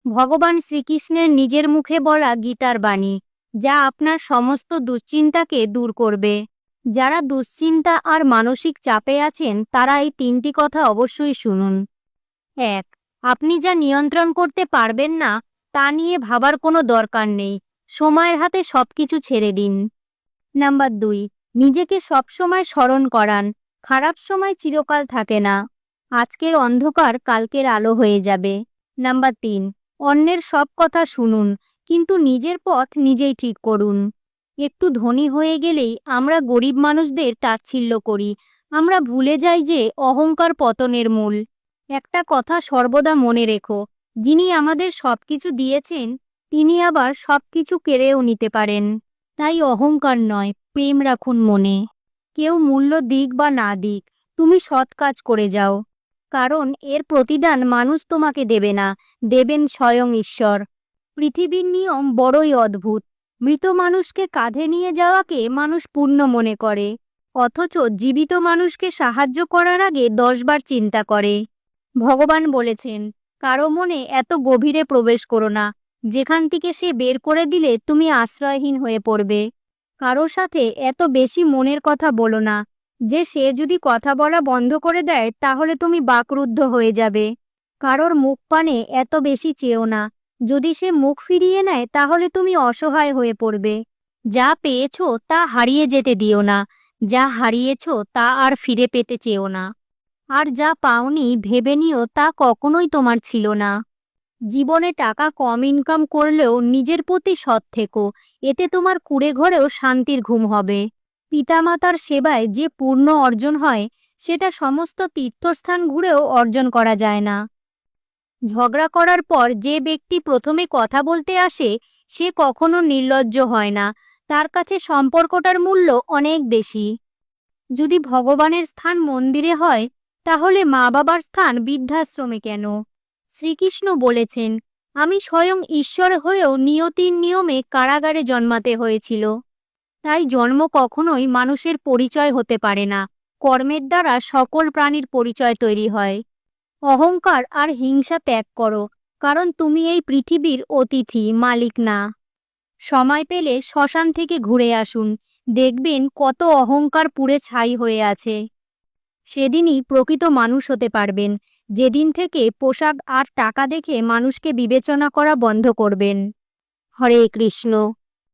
ভগবান শ্রীকৃষ্ণের নিজের মুখে বলা গীতার বাণী, যা আপনার সমস্ত দুশ্চিন্তাকে দূর করবে। যারা দুশ্চিন্তা আর মানসিক চাপে আছেন তারা এই 3টি কথা অবশ্যই শুনুন। 1. আপনি যা নিয়ন্ত্রণ করতে পারবেন না তা নিয়ে ভাবার কোনো দরকার নেই, সময়ের হাতে সবকিছু ছেড়ে দিন। নাম্বার 2. নিজেকে সবসময় স্মরণ করান, খারাপ সময় চিরকাল থাকে না, আজকের অন্ধকার কালকের আলো হয়ে যাবে। নাম্বার 3. অন্যের সব কথা শুনুন, কিন্তু নিজের পথ নিজেই ঠিক করুন। একটু ধনী হয়ে গেলেই আমরা গরিব মানুষদের তাচ্ছিল্য করি, আমরা ভুলে যাই যে অহংকার পতনের মূল। একটা কথা সর্বদা মনে রেখো, যিনি আমাদের সবকিছু দিয়েছেন তিনি আবার সবকিছু কেড়েও নিতে পারেন। তাই অহংকার নয়, প্রেম রাখুন মনে। কেউ মূল্য দিক বা না দিক, তুমি সৎ কাজ করে যাও, কারণ এর প্রতিদান মানুষ তোমাকে দেবে না, দেবেন স্বয়ং ঈশ্বর। পৃথিবীর নিয়ম বড়ই অদ্ভুত। মৃত মানুষকে কাঁধে নিয়ে যাওয়াকে মানুষ পুণ্য মনে করে, অথচ জীবিত মানুষকে সাহায্য করার আগে 10 বার চিন্তা করে। ভগবান বলেছেন, কারো মনে এত গভীরে প্রবেশ করো না, যেখান থেকে সে বের করে দিলে তুমি আশ্রয়হীন হয়ে পড়বে। কারো সাথে এত বেশি মনের কথা বলো না, যে সে যদি কথা বলা বন্ধ করে দেয় তাহলে তুমি বাকরুদ্ধ হয়ে যাবে। কারোর মুখ পানে এত বেশি চেয়েও না, যদি সে মুখ ফিরিয়ে নেয় তাহলে তুমি অসহায় হয়ে পড়বে। যা পেয়েছো তা হারিয়ে যেতে দিও না, যা হারিয়েছো তা আর ফিরে পেতে চেও না। আর যা পাওনি ভেবে নিও তা কখনোই তোমার ছিল না। জীবনে টাকা কম ইনকাম করলেও নিজের প্রতি সৎ থেকো, এতে তোমার কুঁড়ে ঘরেও শান্তির ঘুম হবে। পিতামাতার সেবায় যে পূর্ণ অর্জন হয় সেটা সমস্ত তীর্থস্থান ঘুরেও অর্জন করা যায় না। ঝগড়া করার পর যে ব্যক্তি প্রথমে কথা বলতে আসে সে কখনো নির্লজ্জ হয় না, তার কাছে সম্পর্কটার মূল্য অনেক বেশি। যদি ভগবানের স্থান মন্দিরে হয় তাহলে মা বাবার স্থান বৃদ্ধাশ্রমে কেন? শ্রীকৃষ্ণ বলেছেন, আমি স্বয়ং ঈশ্বর হয়েও নিয়তির নিয়মে কারাগারে জন্মাতে হয়েছিল। তাই জন্ম কখনোই মানুষের পরিচয় হতে পারে না, কর্মের দ্বারা সকল প্রাণীর পরিচয় তৈরি হয়। অহংকার আর হিংসা ত্যাগ করো, কারণ তুমি এই পৃথিবীর অতিথি, মালিক না। সময় পেলে শ্মশান থেকে ঘুরে আসুন, দেখবেন কত অহংকার পুড়ে ছাই হয়ে আছে। সেদিনই প্রকৃত মানুষ হতে পারবেন, যেদিন থেকে পোশাক আর টাকা দেখে মানুষকে বিবেচনা করা বন্ধ করবেন। হরে কৃষ্ণ।